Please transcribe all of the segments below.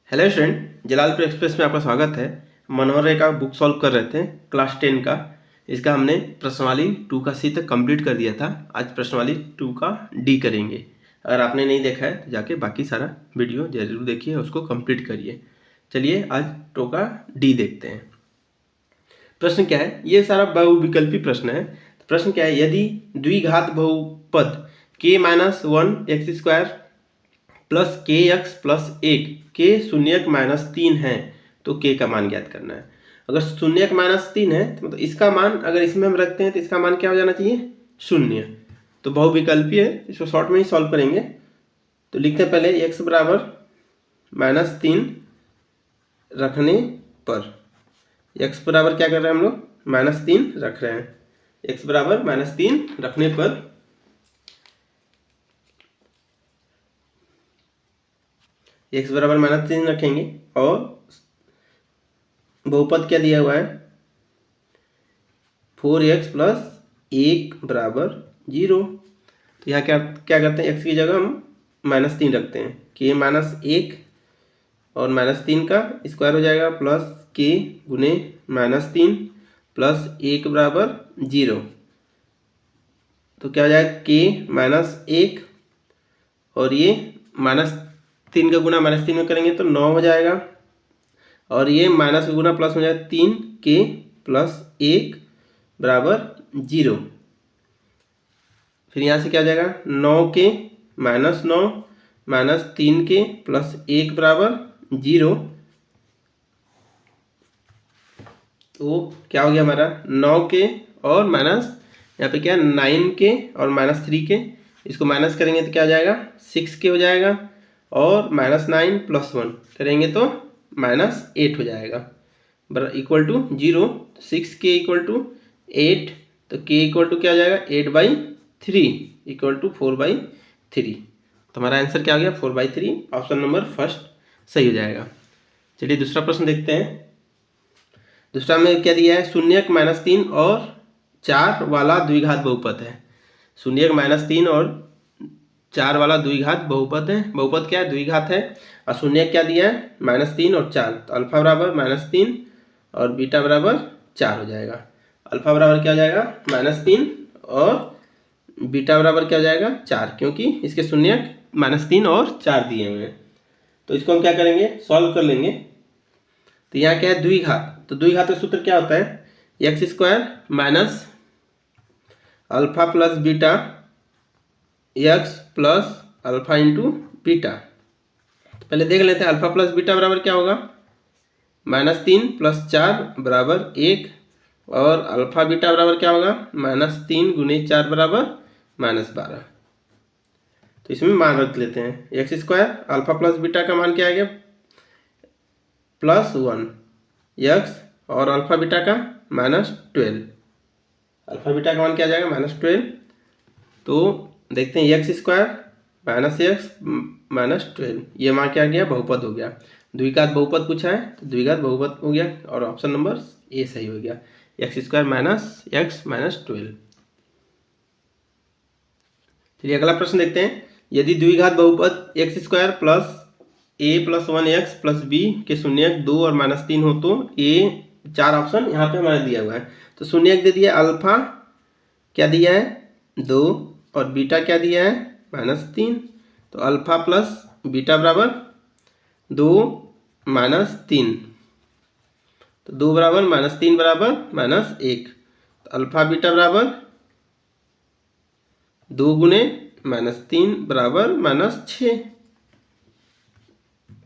Hello student, Jalalpur express में आपका स्वागत है। मनोहर का बुक सॉल्व कर रहे थे क्लास 10 का। इसका हमने प्रश्नावली 2 का सी तक कंप्लीट कर दिया था। आज प्रश्नावली 2 का डी करेंगे। अगर आपने नहीं देखा है तो जाके बाकी सारा वीडियो जरूर देखिए, उसको कंप्लीट करिए। चलिए आज 2 का डी देखते हैं। प्रश्न क्या है, ये सारा बहुविकल्पी प्रश्न है। प्रश्न क्या है, यदि द्विघात बहुपद k-1 x² प्लस के एक्स प्लस 1 के शून्यक -3 है तो के का मान ज्ञात करना है। अगर शून्यक -3 है तो मतलब इसका मान अगर इसमें हम रखते हैं तो इसका मान क्या हो जाना चाहिए, शून्य। तो बहुविकल्पी है, इसको शॉर्ट में ही सॉल्व करेंगे। तो लिखते हैं पहले x बराबर -3 रखने पर, x बराबर क्या कर रहे हैं हम लोग, -3 रख रहे हैं। x बराबर -3 रखने पर x बराबर -3 रखेंगे और बहुपद क्या दिया हुआ है, 4x प्लस 1 बराबर 0। तो यहाँ क्या क्या करते हैं, x की जगह हम -3 रखते हैं। k -1 और -3 का स्क्वायर हो जाएगा प्लस k गुने -3 प्लस 1 बराबर 0। तो क्या हो जाएगा, k -1 और ये -3 का गुना -3 में करेंगे तो 9 हो जाएगा, और ये माइनस का गुना प्लस हो जाएगा 3k प्लस 1 बराबर 0। फिर यहाँ से क्या हो जाएगा, 9k -9 -3k प्लस 1 बराबर 0। तो क्या हो गया हमारा, 9k और माइनस यहाँ पे क्या 9k और -3k, इसको माइनस करेंगे तो क्या हो जाएगा, 6k हो जाएगा, और -9 प्लस 1 करेंगे तो -8 हो जाएगा, बराबर equal to 0। 6k equal to 8, तो k इक्वल टू क्या हो जाएगा, 8/3 इक्वल टू 4/3। तो हमारा आंसर क्या हो गया, 4/3। ऑप्शन नंबर फर्स्ट सही हो जाएगा। चलिए दूसरा प्रश्न देखते हैं। दूसरा में क्या दिया है, शून्यक -3 और 4 वाला द्विघात बहुपद है। शून्यक -3 और 4 वाला द्विघात बहुपद है। बहुपद क्या है, द्विघात है। और शून्यक क्या दिया है, -3 और 4। तो अल्फा बराबर -3 और बीटा बराबर 4 हो जाएगा। अल्फा बराबर क्या हो जाएगा, -3 और बीटा बराबर क्या हो जाएगा, 4, क्योंकि इसके शून्यक -3 और 4 दिए हुए हैं। तो इसको हम क्या करेंगे, सॉल्व कर लेंगे। तो यहाँ क्या है, द्विघात। तो द्विघात का सूत्र क्या होता है, x² minus alpha plus beta x plus alpha into beta. तो पहले देख लेते हैं अल्फा प्लस बीटा बराबर क्या होगा, -3 प्लस 4 बराबर 1, और अल्फा बीटा बराबर क्या होगा, -3 गुने 4 बराबर -12। तो इसमें मान रख लेते हैं, x² अल्फा प्लस बीटा का मान क्या आ गया, +1 x, और अल्फा बीटा का -12। अल्फा बीटा का मान क्या आ जाएगा, -12। तो देखते हैं x² -x -12, ये मान क्या आ गया, बहुपद हो गया। द्विघात बहुपद पूछा है तो द्विघात बहुपद हो गया, और ऑप्शन नंबर ए सही हो गया, x² -x -12। चलिए अगला प्रश्न देखते हैं। यदि द्विघात बहुपद x² plus a plus 1x plus b के शून्यक 2 और -3 हो तो a, 4 ऑप्शन यहाँ पे हमारे दिया हुआ है। तो शून्यक दे दिया, अल्फा क्या दिया है, 2, और बीटा क्या दिया है, -3। तो अल्फा प्लस बीटा बराबर 2 -3, तो 2 बराबर -3 बराबर -1। तो अल्फा बीटा बराबर 2 गुने -3 बराबर -6।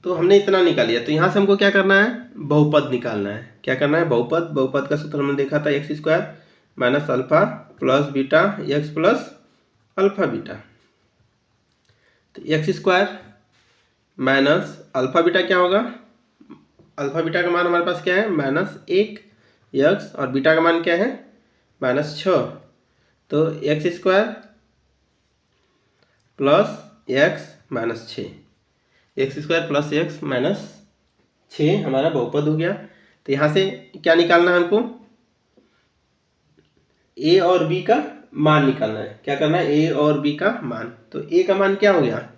तो हमने इतना निकाल लिया। तो यहाँ से हमको क्या करना है, बहुपद निकालना है। क्या करना है, बहुपद। बहुपद का सूत्र हमने देखा था, x² minus alpha plus beta x plus alpha beta. तो x² माइनस अल्फा बीटा क्या होगा, अल्फा बीटा का मान हमारे पास क्या है, -1 x, और बीटा का मान क्या है, -6। तो x² plus x -6, x² plus x -6 हमारा बहुपद हो गया। तो यहाँ से क्या निकालना है हमको, a और b का मान निकालना है। क्या करना है, a और b का मान। तो a का मान क्या हो गया,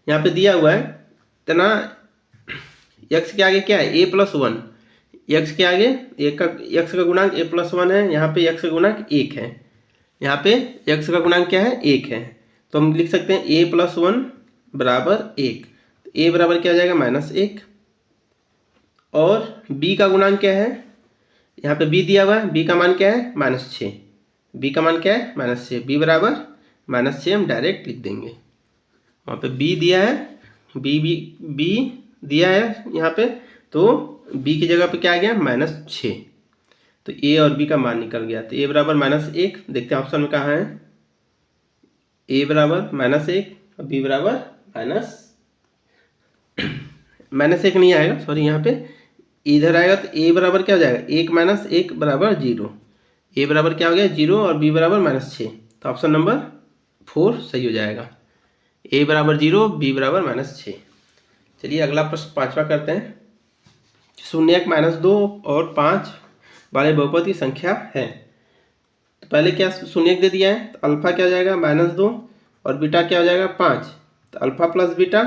यहाँ पे दिया हुआ है इतना, एक्स के आगे क्या है, ए प्लस वन, एक्स के आगे एक्स का गुणांक ए प्लस वन है, यहाँ पे एक्स का गुणांक एक है, यहाँ पे एक्स का गुणांक क्या है, एक है। तो हम लिख सकते हैं ए प्लस वन बराबर एक। ए बराबर क्या आ जाएगा, माइनस एक। और बी का गुणांक क्या है, यहाँ पे बी दिया हुआ है, बी का मान क्या है, माइनस छः। बी का मान क्या है, माइनस छः। बी बराबर माइनस छः हम डायरेक्ट लिख देंगे। वहाँ पे बी दिया है, बी दिया है यहाँ पे, तो बी की जगह पे क्या आ गया, माइनस छः। तो ए और बी का मान निकल गया। तो ए बराबर माइनस एक, देखते हैं ऑप्शन में कहाँ है, ए बराबर माइनस एक और बी बराबर माइनस एक नहीं आएगा, सॉरी, यहाँ पे इधर आएगा। तो ए बराबर क्या हो जाएगा, एक माइनस एक बराबर जीरो। ए बराबर क्या हो गया, जीरो, और बी बराबर माइनस छः। तो ऑप्शन नंबर 4 सही हो जाएगा। ए बराबर जीरो, बी बराबर माइनस छः। चलिए अगला प्रश्न 5वां करते हैं। शून्यक माइनस दो और 5 वाले बहुपद की संख्या है। तो पहले क्या शून्यक दे दिया है, तो अल्फा क्या हो जाएगा, माइनस दो, और बीटा क्या हो जाएगा, 5। तो अल्फा प्लस बीटा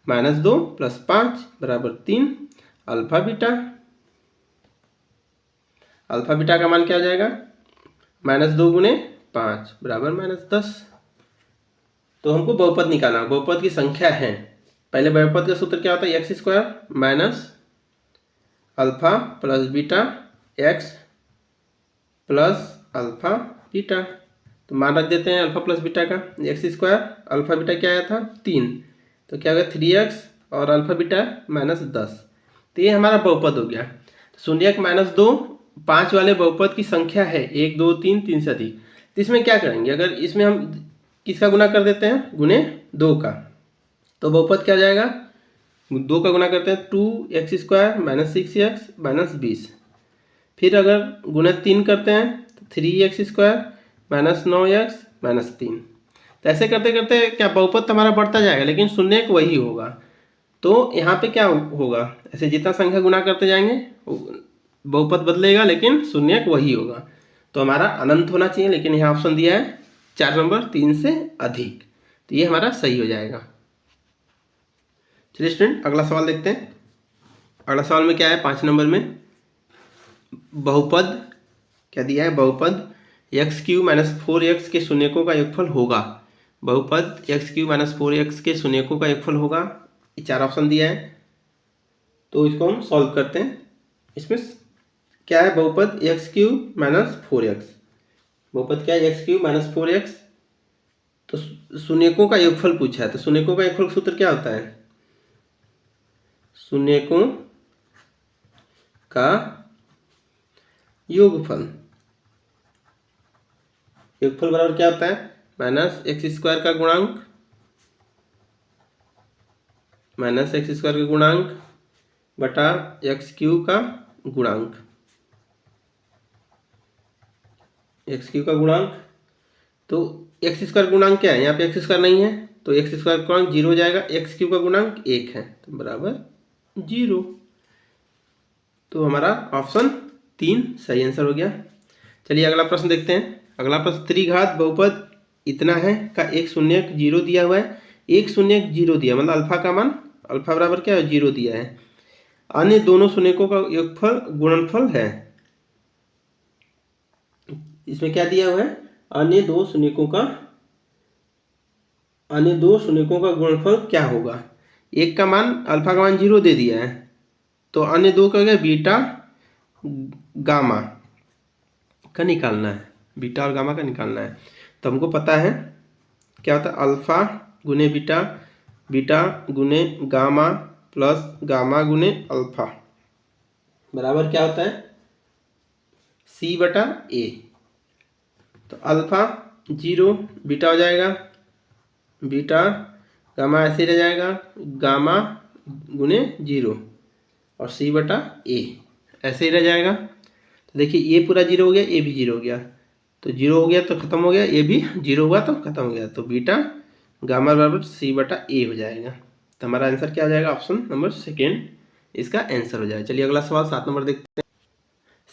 माइनस दो प्लस 5 बराबर 3 अल्फा बीटा। अल्फा बीटा का मान क्या हो जाएगा, माइनस दो गुने 5 बराबर माइनस 10। तो हमको बहुपद निकालना, बहुपद की संख्या है। पहले बहुपद का सूत्र क्या होता है, x square minus alpha plus beta x plus alpha beta. तो मान रख देते हैं अल्फा प्लस बीटा का, एक्स स्क्वायर अल्फा बीटा क्या आया था, 3। तो क्या हो गया, 3x और अल्फा बीटा माइनस 10। तो ये हमारा बहुपद हो गया। शून्यक माइनस दो 5 वाले बहुपद की संख्या है 1 2 3 3 से अधिक। तो इसमें क्या करेंगे, अगर इसमें हम किसका गुना कर देते हैं, गुने 2 का, तो बहुपद क्या हो जाएगा, 2 का गुना करते हैं 2x square minus 6x minus 20। फिर अगर गुना 3 करते हैं तो 3x square minus 9x minus 3। तो ऐसे करते करते क्या बहुपद हमारा बढ़ता जाएगा, लेकिन शून्यक वही होगा। तो यहाँ पे क्या होगा, ऐसे जितना संख्या गुना करते जाएंगे बहुपद बदलेगा, लेकिन शून्यक वही होगा। तो हमारा अनंत होना चाहिए, लेकिन यहाँ ऑप्शन दिया है 4 नंबर 3 से अधिक। तो ये हमारा सही हो जाएगा। चलिए स्टूडेंट अगला सवाल देखते हैं। अगला सवाल में क्या है, 5 नंबर में बहुपद क्या दिया है, बहुपद x³ माइनस 4x के शून्यकों का योगफल होगा। बहुपद x³ माइनस 4x के शून्यकों का योगफल होगा। ये 4 ऑप्शन दिया है, तो इसको हम सॉल्व करते हैं। इसमें क्या है, बहुपद x³ माइनस 4x, बहुपद क्या है, x³ माइनस 4x। तो शून्यकों का योगफल पूछा है, तो शून्यकों का योगफल सूत्र क्या होता है, शून्यकों का योगफल, योगफल बराबर क्या होता है, माइनस एक्स स्क्वायर का गुणांक माइनस एक्स स्क्वायर का गुणांक बटा x³ का गुणांक, x³ का गुणांक। तो एक्स स्क्वायर गुणांक क्या है, यहाँ पे एक्स स्क्वायर नहीं है, तो एक्स स्क्वायर का गुणांक 0 हो जाएगा। x³ का गुणांक 1 है, तो बराबर 0। तो हमारा ऑप्शन 3 सही आंसर हो गया। चलिए अगला प्रश्न देखते हैं। अगला प्रश्न त्रिघात बहुपद इतना है का एक शून्यक 0 दिया हुआ है, एक शून्यक 0 दिया, मतलब अल्फा का मान अल्फा बराबर क्या है, 0 दिया है। अन्य दोनों शून्यकों का योगफल गुणनफल है। इसमें क्या दिया हुआ है, अन्य दो शून्यकों का गुणनफल क्या होगा। एक का मान अल्फा का मान 0 दे दिया है, तो अन्य दो का क्या, बीटा गामा का निकालना है, बीटा और गामा का निकालना है। तो हमको पता है क्या होता है, अल्फा गुने बीटा, बीटा गुने गामा प्लस गामा गुने अल्फा बराबर क्या होता है, c बटा a। तो अल्फा 0, बीटा हो जाएगा बीटा, गामा ऐसे रह जाएगा गामा गुने 0 और c बटा a ऐसे ही रह जाएगा। तो देखिए ये पूरा 0 हो गया, ये भी 0 हो गया, तो 0 हो गया तो खत्म हो गया, ये भी 0 हुआ तो खत्म हो गया। तो बीटा गामा बराबर c बटा a हो जाएगा। तो हमारा आंसर क्या आ जाएगा, ऑप्शन नंबर 2 इसका आंसर हो जाएगा। चलिए अगला सवाल 7 नंबर देखते हैं।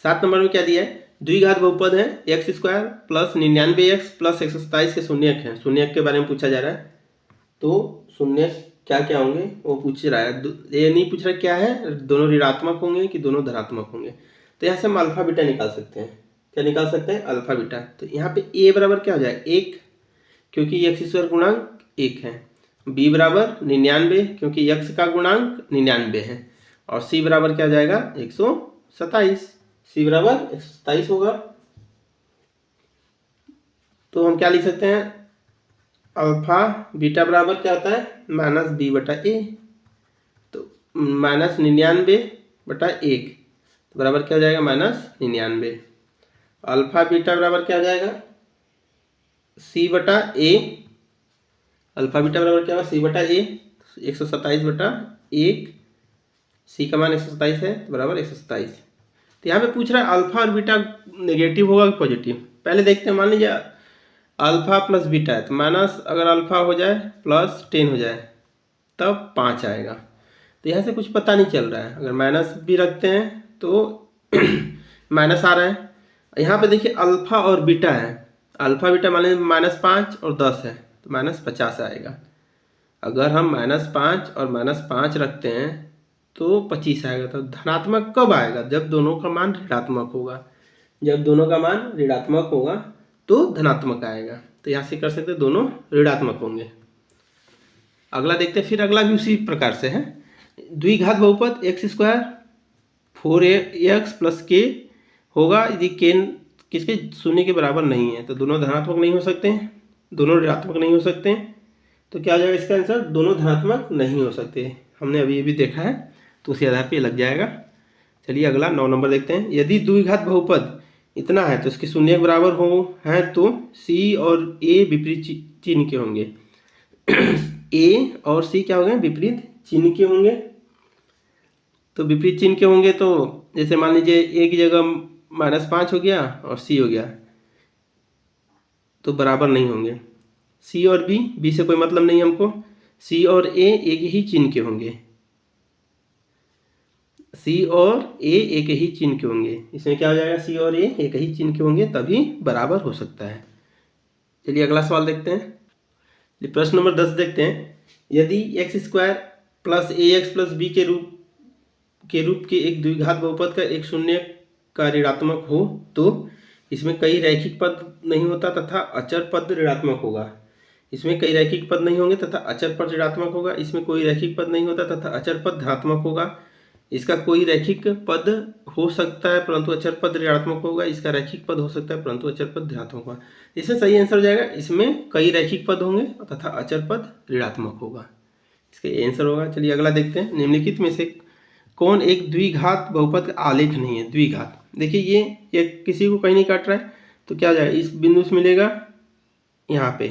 7 नंबर में क्या दिया है, द्विघात बहुपद है x square plus 99x plus 127 के शून्यक है। शून्यक के बारे में पूछा जा रहा है। तो शून्यक क्या क्या होंगे वो पूछ रहा है, ये नहीं पूछ रहा क्या है, दोनों ऋणात्मक होंगे कि दोनों धनात्मक होंगे। तो यहाँ से हम अल्फा बीटा निकाल सकते हैं। क्या निकाल सकते हैं? Alpha beta. तो यहाँ पे ए बराबर क्या हो जाएगा? 1, क्योंकि एक्स स्क्वायर गुणांक 1 है। बी बराबर 99, क्योंकि यक्स का गुणांक 99 है। और सी बराबर क्या हो जाएगा? 127। सी बराबर 127 होगा। तो हम क्या लिख सकते हैं? अल्फा बीटा बराबर क्या होता है? माइनस बी बटा ए। तो माइनस 99 बटा 1 तो बराबर क्या हो जाएगा? माइनस 99। अल्फा बीटा बराबर क्या हो जाएगा? सी बटा ए। अल्फा बीटा बराबर क्या होगा? सी बटा ए। 127 बटा 1, सी का मान 127 है तो बराबर 127। तो यहाँ पे पूछ रहा है अल्फा और बीटा नेगेटिव होगा कि पॉजिटिव। पहले देखते हैं, मान लीजिए अल्फा प्लस बीटा है तो माइनस अगर अल्फा हो जाए प्लस 10 हो जाए तब 5 आएगा। तो यहाँ से कुछ पता नहीं चल रहा है। अगर माइनस भी रखते हैं तो माइनस आ रहा है। यहाँ पे देखिए अल्फा और बीटा है, अल्फा बीटा मान लीजिए -5 और 10 है तो -50 आएगा। अगर हम -5 और -5 रखते हैं तो 25 आएगा। तो धनात्मक कब आएगा? जब दोनों का मान ऋणात्मक होगा। जब दोनों का मान ऋणात्मक होगा तो धनात्मक आएगा। तो यहाँ से कर सकते हैं दोनों ऋणात्मक होंगे। अगला देखते हैं, फिर अगला भी उसी प्रकार से है। द्विघात बहुपद एक्स स्क्वायर 4x प्लस के होगा यदि के किसके शून्य के बराबर नहीं है। तो दोनों धनात्मक नहीं हो सकते हैं, दोनों ऋणात्मक नहीं हो सकते हैं। तो क्या हो जाएगा इसका आंसर? दोनों धनात्मक नहीं हो सकते। हमने अभी ये भी देखा है तो उसी आधार पे लग जाएगा। चलिए अगला 9 नंबर देखते हैं। यदि द्विघात बहुपद इतना है तो इसके शून्य के बराबर हो है तो सी और ए विपरीत चिन्ह के होंगे। ए और सी क्या होंगे? विपरीत चिन्ह के होंगे। तो विपरीत चिन्ह के होंगे तो जैसे मान लीजिए ए की जगह -5 हो गया और सी हो गया तो बराबर नहीं होंगे। सी और बी से कोई मतलब नहीं हमको। सी और ए एक ही चिन्ह के होंगे। सी और ए एक ही चिन्ह के होंगे। इसमें क्या हो जाएगा? सी और ए एक ही चिन्ह के होंगे तभी बराबर हो सकता है। चलिए अगला सवाल देखते हैं। प्रश्न नंबर 10 देखते हैं। यदि एक्स स्क्वायर प्लस ए एक्स प्लस बी के रूप के एक द्विघात बहुपद का एक शून्य का ऋणात्मक हो तो इसमें कई रैखिक पद नहीं होता तथा अचर पद ऋणात्मक होगा। इसमें कई रैखिक पद नहीं होंगे तथा अचर पद ऋणात्मक होगा। इसमें कोई रैखिक पद नहीं होता तथा अचर पद धनात्मक होगा। इसका कोई रैखिक पद हो सकता है परंतु अचर पद ऋणात्मक होगा। इसका रैखिक पद हो सकता है परंतु अचर पद धनात्मक होगा। इसमें सही आंसर हो जाएगा, इसमें कई रैखिक पद होंगे तथा अचर पद ऋणात्मक होगा। इसका आंसर होगा। चलिए अगला देखते हैं। निम्नलिखित में से कौन एक द्विघात बहुपद का आलेख नहीं है? द्विघात देखिए ये किसी को कहीं नहीं काट रहा है तो क्या हो जाएगा? इस बिंदु से मिलेगा यहाँ पे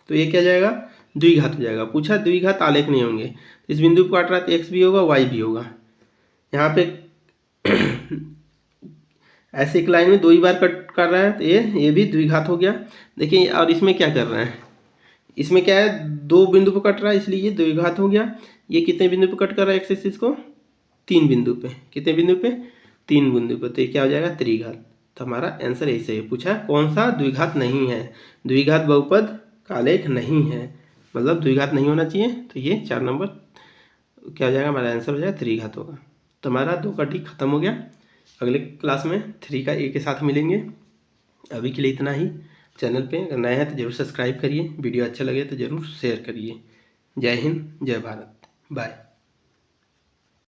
तो ये क्या जाएगा? द्विघात हो जाएगा। पूछा द्विघात आलेख नहीं होंगे। इस बिंदु को काट रहा है तो एक्स भी होगा वाई भी होगा। यहाँ पे ऐसे एक लाइन में 2 ही बार कट कर रहा है तो ये भी द्विघात हो गया। देखिए और इसमें क्या कर रहे हैं? इसमें क्या है? 2 बिंदु पर कट रहा है इसलिए ये द्विघात हो गया। ये कितने बिंदु पर कट कर रहा है एक्स एक्सिस को? 3 बिंदु पे। कितने बिंदु पे? 3 बिंदु पे। तो ये क्या हो जाएगा? त्रिघात। तो हमारा आंसर यही सही है। पूछा कौन सा द्विघात नहीं है? द्विघात बहुपद का आलेख नहीं है मतलब द्विघात नहीं होना चाहिए। तो ये 4 नंबर क्या हो जाएगा? हमारा आंसर हो जाएगा त्रिघात होगा। तो हमारा 2 का डी खत्म हो गया। अगले क्लास में 3 का ए के साथ मिलेंगे। अभी के लिए इतना ही। चैनल पे अगर नए हैं तो जरूर सब्सक्राइब करिए। वीडियो अच्छा लगे तो ज़रूर शेयर करिए। जय हिंद, जय भारत, बाय।